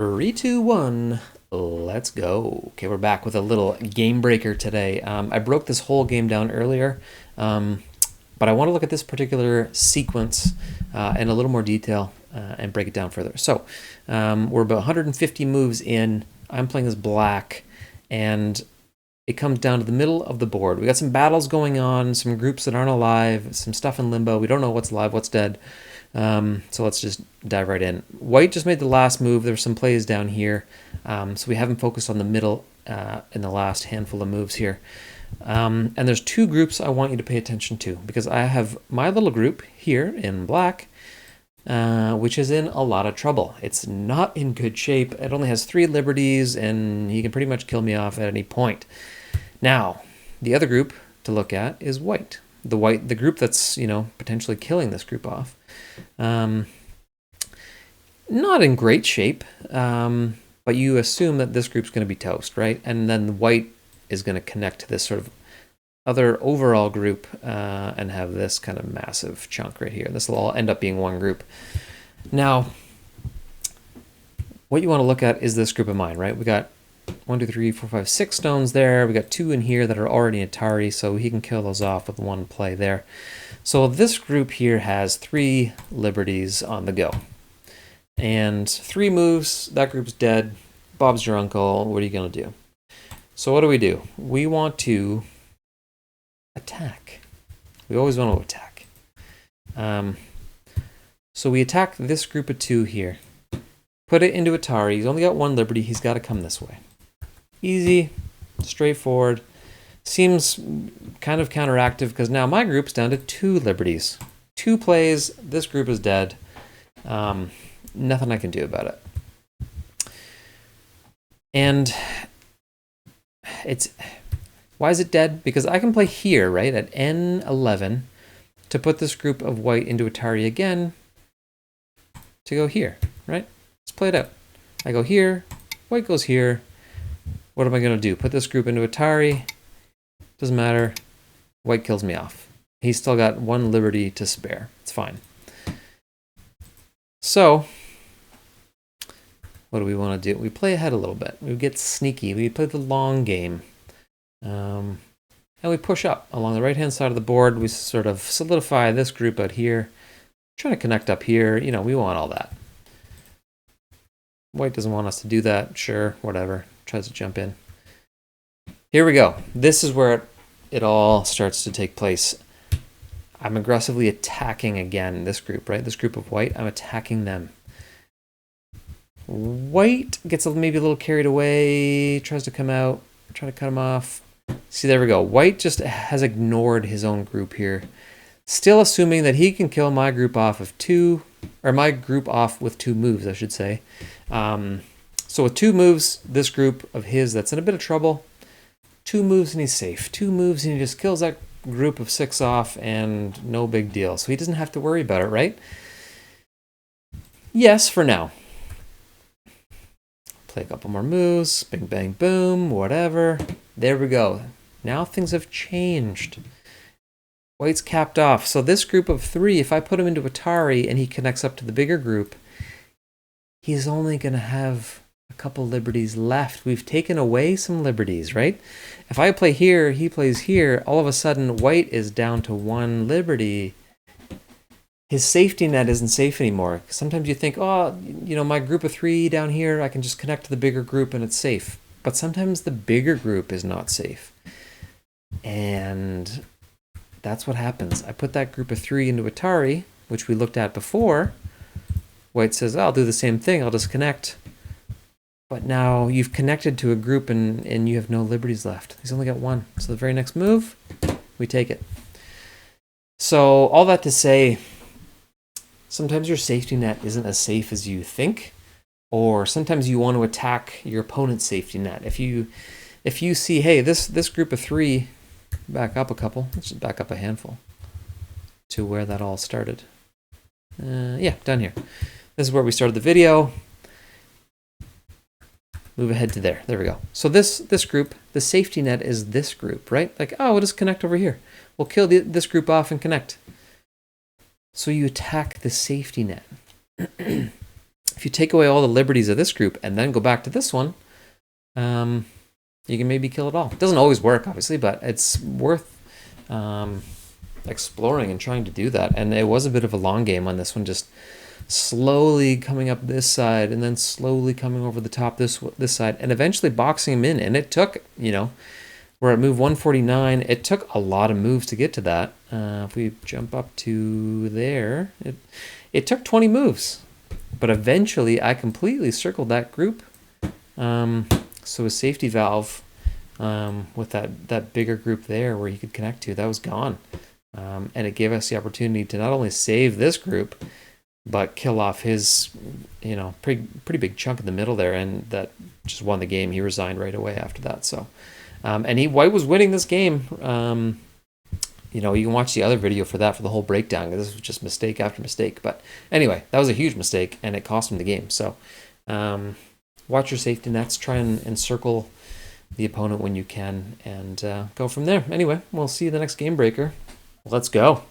Three, two, one. Let's go. Okay, we're back with a little game breaker today. I broke this whole game down earlier, but I want to look at this particular sequence in a little more detail and break it down further. So we're about 150 moves in. I'm playing as black, and it comes down to the middle of the board. We got some battles going on, some groups that aren't alive, some stuff in limbo. We don't know what's alive, what's dead. So let's just dive right in. White just made the last move. There's some plays down here. So we haven't focused on the middle in the last handful of moves here. And there's two groups I want you to pay attention to, because I have my little group here in black, which is in a lot of trouble. It's not in good shape. It only has 3 liberties, and he can pretty much kill me off at any point. Now, the other group to look at is white. The group that's, potentially killing this group off. Not in great shape, but you assume that this group's going to be toast, right? And then white is going to connect to this sort of other overall group and have this kind of massive chunk right here. This will all end up being one group. Now, what you want to look at is this group of mine, right? We got 1, 2, 3, 4, 5, 6 stones there. We got 2 in here that are already Atari, so he can kill those off with one play there. So this group here has 3 liberties on the go. And 3 moves, that group's dead. Bob's your uncle. What are you going to do? So what do? We want to attack. We always want to attack. So we attack this group of 2 here. Put it into Atari. He's only got 1 liberty. He's got to come this way. Easy, straightforward. Seems kind of counteractive because now my group's down to 2 liberties. 2 plays, this group is dead. Nothing I can do about it. And why is it dead? Because I can play here, right, at N11 to put this group of white into Atari again to go here, right? Let's play it out. I go here, white goes here. What am I going to do? Put this group into Atari. Doesn't matter. White kills me off. He's still got 1 liberty to spare. It's fine. So, what do we want to do? We play ahead a little bit. We get sneaky. We play the long game. And we push up along the right-hand side of the board. We sort of solidify this group out here. Trying to connect up here. We want all that. White doesn't want us to do that. Sure, whatever. Tries to jump in. Here we go. This is where it all starts to take place. I'm aggressively attacking again this group, right? This group of white. I'm attacking them. White gets maybe a little carried away, tries to come out, try to cut him off. See, there we go. White just has ignored his own group here. Still assuming that he can kill my group off of 2, or my group off with 2 moves, I should say. So with 2 moves, this group of his that's in a bit of trouble, 2 moves and he's safe. 2 moves and he just kills that group of 6 off and no big deal. So he doesn't have to worry about it, right? Yes, for now. Play a couple more moves, bing, bang, boom, whatever. There we go. Now things have changed. White's capped off. So this group of 3, if I put him into Atari and he connects up to the bigger group, he's only going to have a couple liberties left. We've taken away some liberties, right? If I play here, he plays here, all of a sudden white is down to 1 liberty. His safety net isn't safe anymore. Sometimes you think, oh, my group of 3 down here, I can just connect to the bigger group and it's safe. But sometimes the bigger group is not safe. And that's what happens. I put that group of 3 into Atari, which we looked at before. White says, I'll do the same thing. I'll just connect. But now you've connected to a group and you have no liberties left. He's only got 1. So the very next move, we take it. So all that to say, sometimes your safety net isn't as safe as you think, or sometimes you want to attack your opponent's safety net. If you see, hey, this group of 3, back up a couple. Let's just back up a handful to where that all started. Yeah, down here. This is where we started the video. Move ahead to there. There we go. So this group, the safety net is this group, right? Like, oh, we'll just connect over here. We'll kill this group off and connect. So you attack the safety net. If you take away all the liberties of this group and then go back to this one, you can maybe kill it all. It doesn't always work, obviously, but it's worth exploring and trying to do that. And it was a bit of a long game on this one, just slowly coming up this side and then slowly coming over the top this side and eventually boxing him in. And it took, we're at move 149. It took a lot of moves to get to that. If we jump up to there, it took 20 moves. But eventually, I completely circled that group. So a safety valve with that bigger group there where he could connect to, that was gone. And it gave us the opportunity to not only save this group, but kill off his, pretty big chunk in the middle there. And that just won the game. He resigned right away after that. So, and White was winning this game. You can watch the other video for that, for the whole breakdown. This was just mistake after mistake. But anyway, that was a huge mistake, and it cost him the game. So watch your safety nets. Try and encircle the opponent when you can, and go from there. Anyway, we'll see you the next Game Breaker. Let's go.